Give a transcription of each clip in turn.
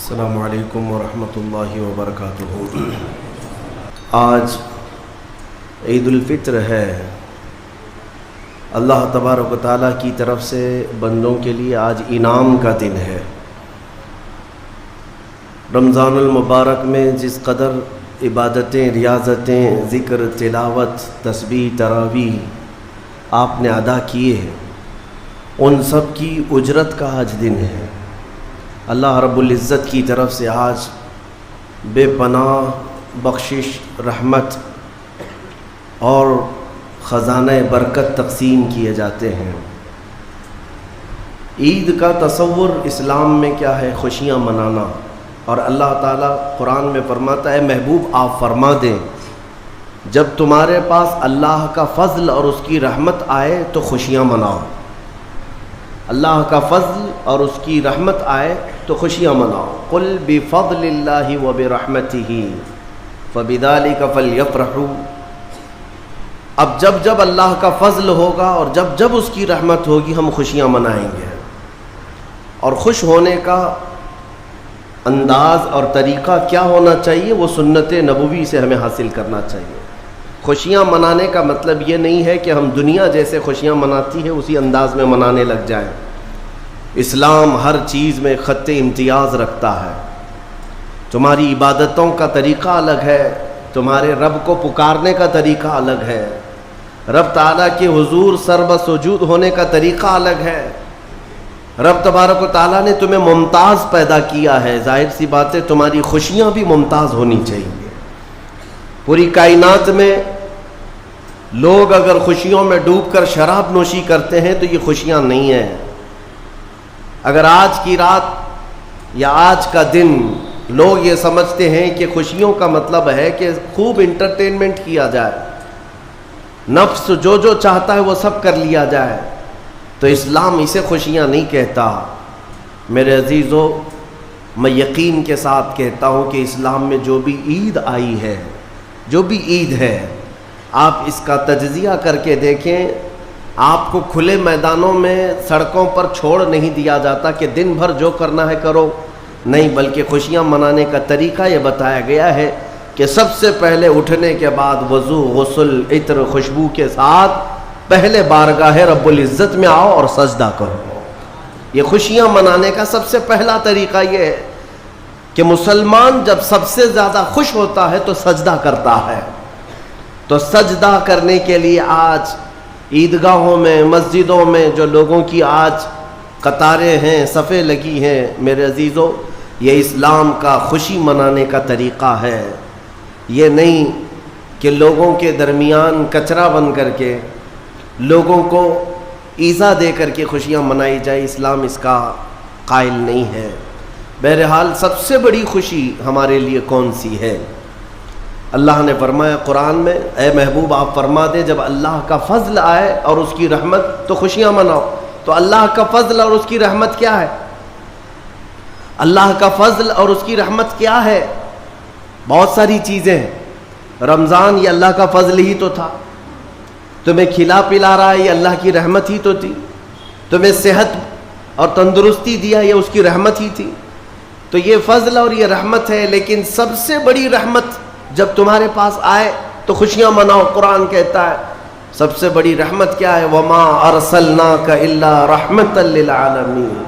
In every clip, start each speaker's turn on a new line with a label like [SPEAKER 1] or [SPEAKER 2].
[SPEAKER 1] السلام علیکم ورحمۃ اللہ وبرکاتہ۔ آج عید الفطر ہے۔ اللہ تبارک و تعالیٰ کی طرف سے بندوں کے لیے آج انعام کا دن ہے۔ رمضان المبارک میں جس قدر عبادتیں، ریاضتیں، ذکر، تلاوت، تسبیح، تراویح آپ نے ادا کیے ہیں، ان سب کی اجرت کا آج دن ہے۔ اللہ رب العزت کی طرف سے آج بے پناہ بخشش، رحمت اور خزانہ برکت تقسیم کیے جاتے ہیں۔ عید کا تصور اسلام میں کیا ہے؟ خوشیاں منانا۔ اور اللہ تعالیٰ قرآن میں فرماتا ہے، محبوب آپ فرما دیں جب تمہارے پاس اللہ کا فضل اور اس کی رحمت آئے تو خوشیاں مناؤ۔ اللہ کا فضل اور اس کی رحمت آئے تو خوشیاں مناؤ۔ قل بفضل اللہ وبرحمتہ فبذلک فلیفرحوا۔ اب جب اللہ کا فضل ہوگا اور جب اس کی رحمت ہوگی ہم خوشیاں منائیں گے۔ اور خوش ہونے کا انداز اور طریقہ کیا ہونا چاہیے؟ وہ سنت نبوی سے ہمیں حاصل کرنا چاہیے۔ خوشیاں منانے کا مطلب یہ نہیں ہے کہ ہم دنیا جیسے خوشیاں مناتی ہے اسی انداز میں منانے لگ جائیں۔ اسلام ہر چیز میں خط امتیاز رکھتا ہے۔ تمہاری عبادتوں کا طریقہ الگ ہے، تمہارے رب کو پکارنے کا طریقہ الگ ہے، رب تعالیٰ کے حضور سربسجود ہونے کا طریقہ الگ ہے۔ رب تبارک و تعالیٰ نے تمہیں ممتاز پیدا کیا ہے، ظاہر سی بات ہے تمہاری خوشیاں بھی ممتاز ہونی چاہیے۔ پوری کائنات میں لوگ اگر خوشیوں میں ڈوب کر شراب نوشی کرتے ہیں تو یہ خوشیاں نہیں ہیں۔ اگر آج کی رات یا آج کا دن لوگ یہ سمجھتے ہیں کہ خوشیوں کا مطلب ہے کہ خوب انٹرٹینمنٹ کیا جائے، نفس جو چاہتا ہے وہ سب کر لیا جائے، تو اسلام اسے خوشیاں نہیں کہتا۔ میرے عزیزو، میں یقین کے ساتھ کہتا ہوں کہ اسلام میں جو بھی عید آئی ہے، جو بھی عید ہے، آپ اس کا تجزیہ کر کے دیکھیں۔ آپ کو کھلے میدانوں میں سڑکوں پر چھوڑ نہیں دیا جاتا کہ دن بھر جو کرنا ہے کرو، نہیں، بلکہ خوشیاں منانے کا طریقہ یہ بتایا گیا ہے کہ سب سے پہلے اٹھنے کے بعد وضو، غسل، عطر، خوشبو کے ساتھ پہلے بارگاہ رب العزت میں آؤ اور سجدہ کرو۔ یہ خوشیاں منانے کا سب سے پہلا طریقہ یہ ہے کہ مسلمان جب سب سے زیادہ خوش ہوتا ہے تو سجدہ کرتا ہے۔ تو سجدہ کرنے کے لیے آج عیدگاہوں میں، مسجدوں میں جو لوگوں کی آج قطاریں ہیں، صفیں لگی ہیں، میرے عزیزو، یہ اسلام کا خوشی منانے کا طریقہ ہے۔ یہ نہیں کہ لوگوں کے درمیان کچرا بن کر کے لوگوں کو ایذا دے کر کے خوشیاں منائی جائے، اسلام اس کا قائل نہیں ہے۔ بہرحال سب سے بڑی خوشی ہمارے لیے کون سی ہے؟ اللہ نے فرمایا قرآن میں، اے محبوب آپ فرما دیں جب اللہ کا فضل آئے اور اس کی رحمت تو خوشیاں مناؤ۔ تو اللہ کا فضل اور اس کی رحمت کیا ہے؟ اللہ کا فضل اور اس کی رحمت کیا ہے؟ بہت ساری چیزیں ہیں۔ رمضان یہ اللہ کا فضل ہی تو تھا، تمہیں کھلا پلا رہا ہے یہ اللہ کی رحمت ہی تو تھی، تمہیں صحت اور تندرستی دیا یہ اس کی رحمت ہی تھی۔ تو یہ فضل اور یہ رحمت ہے، لیکن سب سے بڑی رحمت جب تمہارے پاس آئے تو خوشیاں مناؤ۔ قرآن کہتا ہے سب سے بڑی رحمت کیا ہے؟ وَمَا أَرْسَلْنَاكَ إِلَّا رَحْمَةً لِّلْعَالَمِينَ۔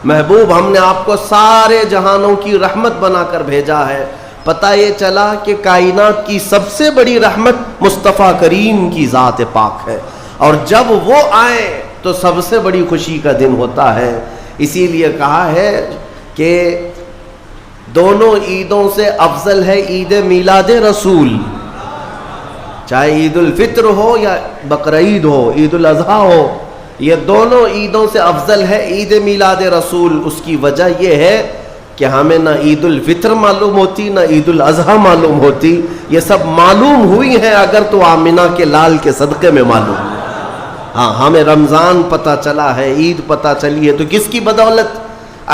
[SPEAKER 1] محبوب ہم نے آپ کو سارے جہانوں کی رحمت بنا کر بھیجا ہے۔ پتہ یہ چلا کہ کائنات کی سب سے بڑی رحمت مصطفیٰ کریم کی ذات پاک ہے، اور جب وہ آئیں تو سب سے بڑی خوشی کا دن ہوتا ہے۔ اسی لیے کہا ہے کہ دونوں عیدوں سے افضل ہے عید میلاد رسول، چاہے عید الفطر ہو یا بقرعید ہو، عید الاضحیٰ ہو، یہ دونوں عیدوں سے افضل ہے عید میلاد رسول۔ اس کی وجہ یہ ہے کہ ہمیں نہ عید الفطر معلوم ہوتی نہ عید الاضحیٰ معلوم ہوتی، یہ سب معلوم ہوئی ہیں اگر تو آمنہ کے لال کے صدقے میں معلوم ہے۔ ہاں، ہمیں رمضان پتہ چلا ہے، عید پتہ چلی ہے، تو کس کی بدولت؟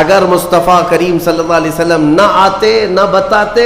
[SPEAKER 1] اگر مصطفیٰ کریم صلی اللہ علیہ وسلم نہ آتے، نہ بتاتے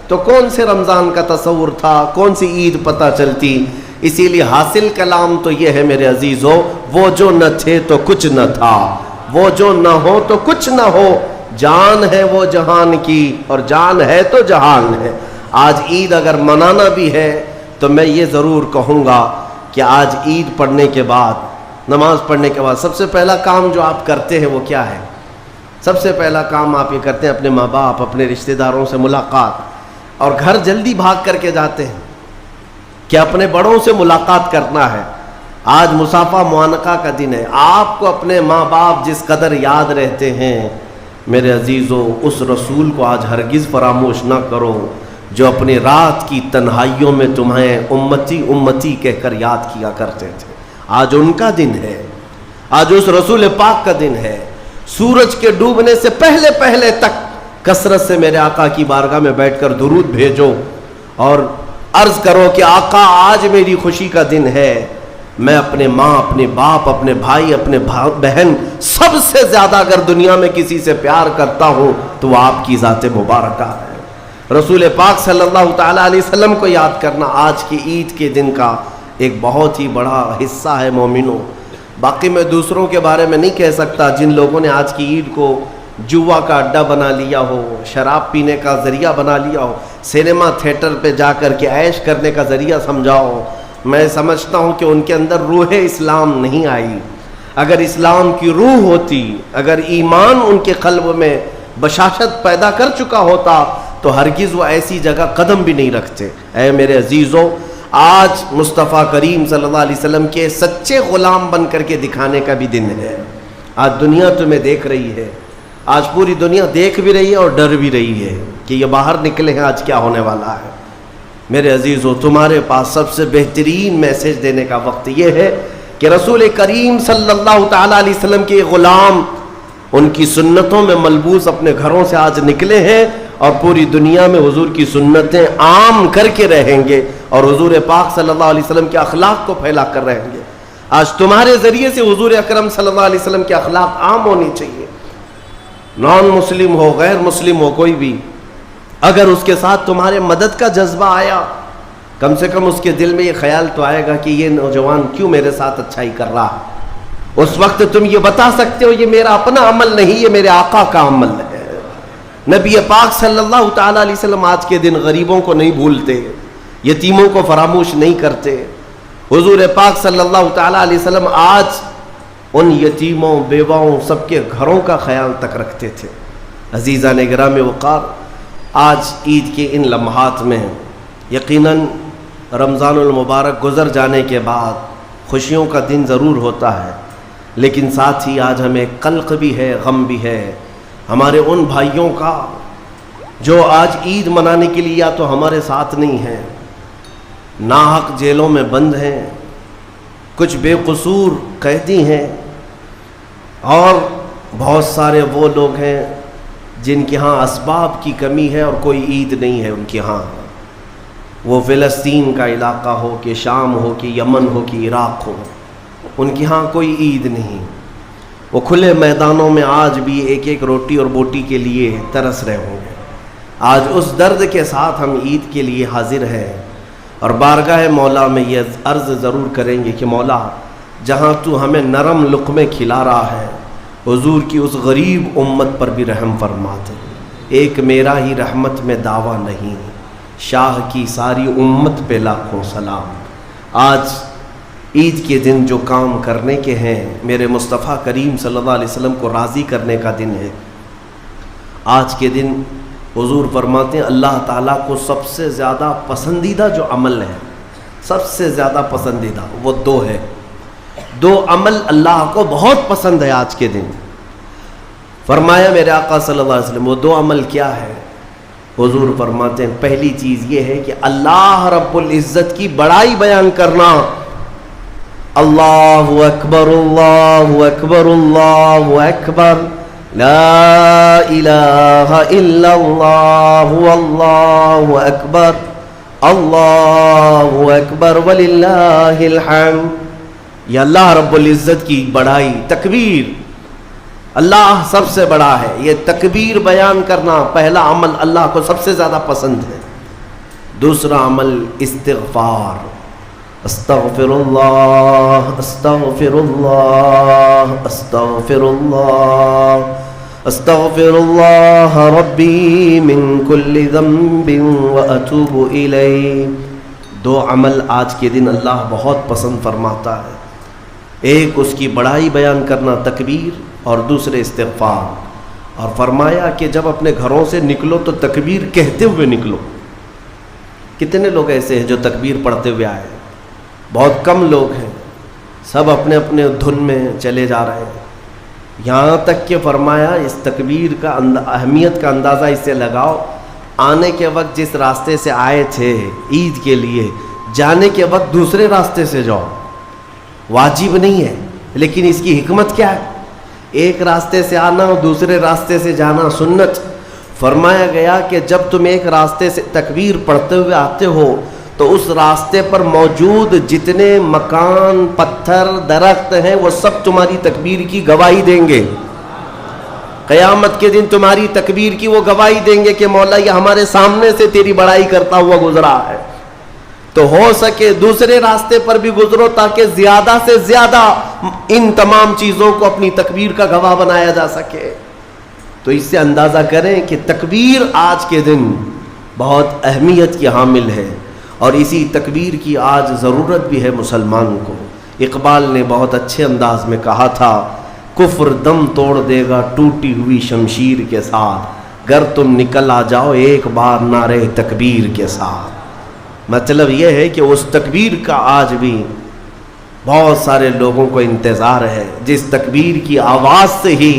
[SPEAKER 1] تو کون سے رمضان کا تصور تھا، کون سی عید پتہ چلتی؟ اسی لیے حاصل کلام تو یہ ہے میرے عزیزو، وہ جو نہ تھے تو کچھ نہ تھا، وہ جو نہ ہو تو کچھ نہ ہو، جان ہے وہ جہان کی، اور جان ہے تو جہان ہے۔ آج عید اگر منانا بھی ہے تو میں یہ ضرور کہوں گا کہ آج عید پڑھنے کے بعد، نماز پڑھنے کے بعد سب سے پہلا کام جو آپ کرتے ہیں وہ کیا ہے؟ سب سے پہلا کام آپ یہ کرتے ہیں اپنے ماں باپ، اپنے رشتہ داروں سے ملاقات، اور گھر جلدی بھاگ کر کے جاتے ہیں کہ اپنے بڑوں سے ملاقات کرنا ہے۔ آج مصافحہ معانقہ کا دن ہے۔ آپ کو اپنے ماں باپ جس قدر یاد رہتے ہیں، میرے عزیزو، اس رسول کو آج ہرگز فراموش نہ کرو جو اپنی رات کی تنہائیوں میں تمہیں امتی امتی کہہ کر یاد کیا کرتے تھے۔ آج ان کا دن ہے، آج اس رسول پاک کا دن ہے۔ سورج کے ڈوبنے سے پہلے پہلے تک کثرت سے میرے آقا کی بارگاہ میں بیٹھ کر درود بھیجو اور عرض کرو کہ آقا آج میری خوشی کا دن ہے، میں اپنے ماں، اپنے باپ، اپنے بھائی، اپنے بہن، سب سے زیادہ اگر دنیا میں کسی سے پیار کرتا ہوں تو وہ آپ کی ذات مبارکہ ہے۔ رسول پاک صلی اللہ تعالیٰ علیہ وسلم کو یاد کرنا آج کی عید کے دن کا ایک بہت ہی بڑا حصہ ہے مومنوں۔ باقی میں دوسروں کے بارے میں نہیں کہہ سکتا جن لوگوں نے آج کی عید کو جوا کا اڈا بنا لیا ہو، شراب پینے کا ذریعہ بنا لیا ہو، سینما تھیٹر پہ جا کر کے عیش کرنے کا ذریعہ سمجھا ہو۔ میں سمجھتا ہوں کہ ان کے اندر روح اسلام نہیں آئی۔ اگر اسلام کی روح ہوتی، اگر ایمان ان کے قلب میں بشاشت پیدا کر چکا ہوتا تو ہرگز وہ ایسی جگہ قدم بھی نہیں رکھتے۔ اے میرے عزیزو، آج مصطفیٰ کریم صلی اللہ علیہ وسلم کے سچے غلام بن کر کے دکھانے کا بھی دن ہے۔ آج دنیا تمہیں دیکھ رہی ہے، آج پوری دنیا دیکھ بھی رہی ہے اور ڈر بھی رہی ہے کہ یہ باہر نکلے ہیں آج کیا ہونے والا ہے۔ میرے عزیزو، تمہارے پاس سب سے بہترین میسج دینے کا وقت یہ ہے کہ رسول کریم صلی اللہ تعالیٰ علیہ وسلم کے غلام ان کی سنتوں میں ملبوس اپنے گھروں سے آج نکلے ہیں اور پوری دنیا میں حضور کی سنتیں عام کر کے رہیں گے اور حضور پاک صلی اللہ علیہ وسلم کے اخلاق کو پھیلا کر رہیں گے۔ آج تمہارے ذریعے سے حضور اکرم صلی اللہ علیہ وسلم کے اخلاق عام ہونی چاہیے۔ نان مسلم ہو، غیر مسلم ہو، کوئی بھی اگر اس کے ساتھ تمہارے مدد کا جذبہ آیا، کم سے کم اس کے دل میں یہ خیال تو آئے گا کہ یہ نوجوان کیوں میرے ساتھ اچھائی کر رہا ہے۔ اس وقت تم یہ بتا سکتے ہو یہ میرا اپنا عمل نہیں، یہ میرے آقا کا عمل ہے۔ نبی پاک صلی اللہ تعالیٰ علیہ وسلم آج کے دن غریبوں کو نہیں بھولتے، یتیموں کو فراموش نہیں کرتے۔ حضور پاک صلی اللہ تعالیٰ علیہ وسلم آج ان یتیموں، بیواؤں، سب کے گھروں کا خیال تک رکھتے تھے۔ عزیزان گرامی وقار، آج عید کے ان لمحات میں یقیناً رمضان المبارک گزر جانے کے بعد خوشیوں کا دن ضرور ہوتا ہے، لیکن ساتھ ہی آج ہمیں قلق بھی ہے، غم بھی ہے ہمارے ان بھائیوں کا جو آج عید منانے کے لیے یا تو ہمارے ساتھ نہیں ہیں، ناحق جیلوں میں بند ہیں، کچھ بے قصور قیدی ہیں، اور بہت سارے وہ لوگ ہیں جن کے ہاں اسباب کی کمی ہے اور کوئی عید نہیں ہے ان کے ہاں۔ وہ فلسطین کا علاقہ ہو کہ شام ہو کہ یمن ہو کہ عراق ہو، ان کے ہاں کوئی عید نہیں۔ وہ کھلے میدانوں میں آج بھی ایک ایک روٹی اور بوٹی کے لیے ترس رہے ہوں گے۔ آج اس درد کے ساتھ ہم عید کے لیے حاضر ہیں اور بارگاہ مولا میں یہ عرض ضرور کریں گے کہ مولا، جہاں تو ہمیں نرم لقمے کھلا رہا ہے، حضور کی اس غریب امت پر بھی رحم فرما دے۔ ایک میرا ہی رحمت میں دعویٰ نہیں، شاہ کی ساری امت پہ لاکھوں سلام۔ آج عید کے دن جو کام کرنے کے ہیں، میرے مصطفیٰ کریم صلی اللہ علیہ وسلم کو راضی کرنے کا دن ہے۔ آج کے دن حضور فرماتے ہیں اللہ تعالیٰ کو سب سے زیادہ پسندیدہ جو عمل ہے، سب سے زیادہ پسندیدہ وہ دو ہے۔ دو عمل اللہ کو بہت پسند ہے آج کے دن۔ فرمایا میرے آقا صلی اللہ علیہ وسلم وہ دو عمل کیا ہے؟ حضور فرماتے ہیں پہلی چیز یہ ہے کہ اللہ رب العزت کی بڑائی بیان کرنا۔ اللہ اکبر اللہ اکبر اللہ اکبر، لا الہ الا اللہ واللہ اکبر، اللہ اکبر وللہ الحمد۔ یہ اللہ رب العزت کی بڑائی، تکبیر، اللہ سب سے بڑا ہے، یہ تکبیر بیان کرنا پہلا عمل اللہ کو سب سے زیادہ پسند ہے۔ دوسرا عمل استغفار، استغفر اللہ استغفر اللہ استغفر اللہ استغفر اللہ ربی من کل ذنب واتوب الیہ. دو عمل آج کے دن اللہ بہت پسند فرماتا ہے. ایک اس کی بڑائی بیان کرنا تکبیر، اور دوسرے استغفار. اور فرمایا کہ جب اپنے گھروں سے نکلو تو تکبیر کہتے ہوئے نکلو. کتنے لوگ ایسے ہیں جو تکبیر پڑھتے ہوئے آئے؟ بہت کم لوگ ہیں. سب اپنے اپنے دھن میں چلے جا رہے ہیں. یہاں تک کہ فرمایا اس تکبیر کا اہمیت کا اندازہ اس سے لگاؤ، آنے کے وقت جس راستے سے آئے تھے عید کے لیے، جانے کے وقت دوسرے راستے سے جاؤ. واجب نہیں ہے، لیکن اس کی حکمت کیا ہے؟ ایک راستے سے آنا اور دوسرے راستے سے جانا سنت. فرمایا گیا کہ جب تم ایک راستے سے تکبیر پڑھتے ہوئے آتے ہو تو اس راستے پر موجود جتنے مکان، پتھر، درخت ہیں وہ سب تمہاری تکبیر کی گواہی دیں گے. قیامت کے دن تمہاری تکبیر کی وہ گواہی دیں گے کہ مولا یہ ہمارے سامنے سے تیری بڑائی کرتا ہوا گزرا ہے. تو ہو سکے دوسرے راستے پر بھی گزرو تاکہ زیادہ سے زیادہ ان تمام چیزوں کو اپنی تکبیر کا گواہ بنایا جا سکے. تو اس سے اندازہ کریں کہ تکبیر آج کے دن بہت اہمیت کی حامل ہے، اور اسی تکبیر کی آج ضرورت بھی ہے مسلمان کو. اقبال نے بہت اچھے انداز میں کہا تھا، کفر دم توڑ دے گا ٹوٹی ہوئی شمشیر کے ساتھ، گر تم نکل آ جاؤ ایک بار نعرے تکبیر کے ساتھ. مطلب یہ ہے کہ اس تکبیر کا آج بھی بہت سارے لوگوں کو انتظار ہے جس تکبیر کی آواز سے ہی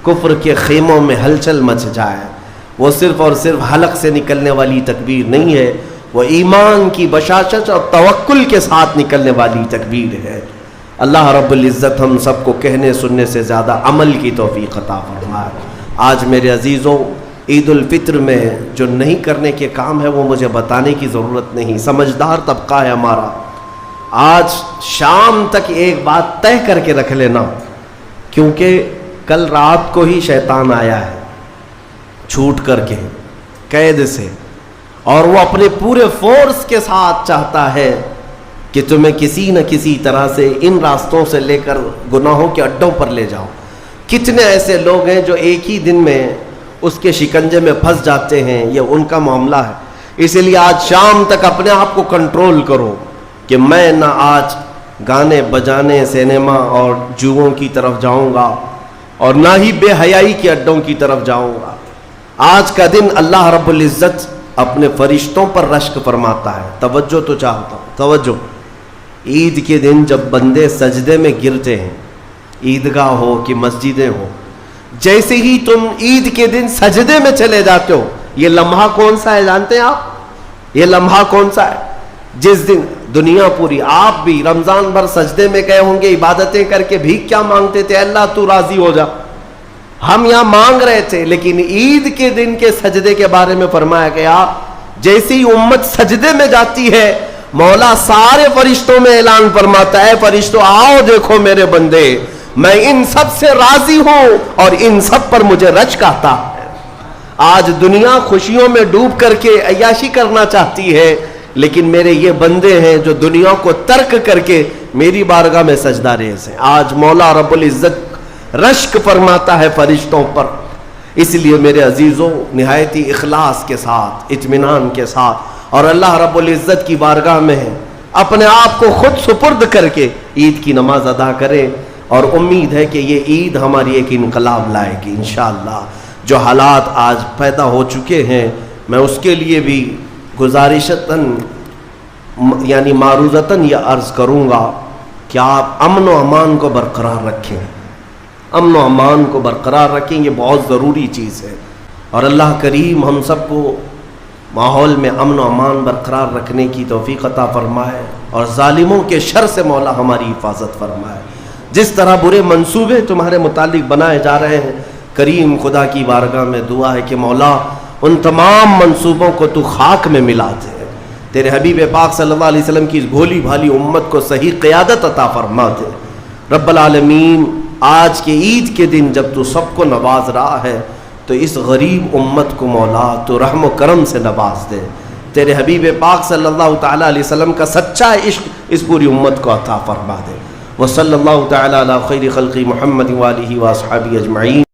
[SPEAKER 1] کفر کے خیموں میں ہلچل مچ جائے. وہ صرف اور صرف حلق سے نکلنے والی تکبیر نہیں ہے، وہ ایمان کی بشاشت اور توکل کے ساتھ نکلنے والی تکبیر ہے. اللہ رب العزت ہم سب کو کہنے سننے سے زیادہ عمل کی توفیق عطا فرمائے. آج میرے عزیزوں، عید الفطر میں جو نہیں کرنے کے کام ہے وہ مجھے بتانے کی ضرورت نہیں. سمجھدار طبقہ ہے ہمارا. آج شام تک ایک بات طے کر کے رکھ لینا، کیونکہ کل رات کو ہی شیطان آیا ہے چھوٹ کر کے قید سے، اور وہ اپنے پورے فورس کے ساتھ چاہتا ہے کہ تمہیں کسی نہ کسی طرح سے ان راستوں سے لے کر گناہوں کے اڈوں پر لے جاؤ. کتنے ایسے لوگ ہیں جو ایک ہی دن میں اس کے شکنجے میں پھنس جاتے ہیں، یہ ان کا معاملہ ہے. اسی لیے آج شام تک اپنے آپ کو کنٹرول کرو کہ میں نہ آج گانے بجانے، سینما اور جوؤں کی طرف جاؤں گا، اور نہ ہی بے حیائی کے اڈوں کی طرف جاؤں گا. آج کا دن اللہ رب العزت اپنے فرشتوں پر رشک فرماتا ہے. توجہ تو چاہتا ہوں، توجہ. عید کے دن جب بندے سجدے میں گرتے ہیں، عیدگاہ ہو کہ مسجدیں ہو، جیسے ہی تم عید کے دن سجدے میں چلے جاتے ہو، یہ لمحہ کون سا ہے جانتے ہیں آپ؟ یہ لمحہ کون سا ہے؟ جس دن دنیا پوری، آپ بھی رمضان بھر سجدے میں گئے ہوں گے، عبادتیں کر کے بھیک کیا مانگتے تھے؟ اللہ تو راضی ہو جا. ہم یہاں مانگ رہے تھے، لیکن عید کے دن کے سجدے کے بارے میں فرمایا گیا جیسی امت سجدے میں جاتی ہے، مولا سارے فرشتوں میں اعلان فرماتا ہے، فرشتوں آؤ دیکھو میرے بندے، میں ان سب سے راضی ہوں اور ان سب پر مجھے رشک آتا ہے. آج دنیا خوشیوں میں ڈوب کر کے عیاشی کرنا چاہتی ہے، لیکن میرے یہ بندے ہیں جو دنیا کو ترک کر کے میری بارگاہ میں سجدہ ریز ہیں. آج مولا رب العزت رشک فرماتا ہے فرشتوں پر. اس لیے میرے عزیزوں، نہایت ہی اخلاص کے ساتھ، اطمینان کے ساتھ، اور اللہ رب العزت کی بارگاہ میں اپنے آپ کو خود سپرد کر کے عید کی نماز ادا کریں، اور امید ہے کہ یہ عید ہماری ایک انقلاب لائے گی انشاءاللہ. جو حالات آج پیدا ہو چکے ہیں، میں اس کے لیے بھی گزارشتاً یعنی معروضتاً یہ عرض کروں گا کہ آپ امن و امان کو برقرار رکھیں. امن و امان کو برقرار رکھیں، یہ بہت ضروری چیز ہے. اور اللہ کریم ہم سب کو ماحول میں امن و امان برقرار رکھنے کی توفیق عطا فرمائے، اور ظالموں کے شر سے مولا ہماری حفاظت فرمائے. جس طرح برے منصوبے تمہارے متعلق بنائے جا رہے ہیں، کریم خدا کی بارگاہ میں دعا ہے کہ مولا ان تمام منصوبوں کو تو خاک میں ملا دے. تیرے حبیب پاک صلی اللہ علیہ وسلم کی اس بھولی بھالی امت کو صحیح قیادت عطا فرما دے. رب العالمین، آج کے عید کے دن جب تو سب کو نواز رہا ہے تو اس غریب امت کو مولا تو رحم و کرم سے نواز دے. تیرے حبیب پاک صلی اللہ تعالیٰ علیہ وسلم کا سچا عشق اس پوری امت کو عطا فرما دے. وصلی اللہ تعالیٰ علی خیر خلق محمد وآلہ واصحابہ اجمعین.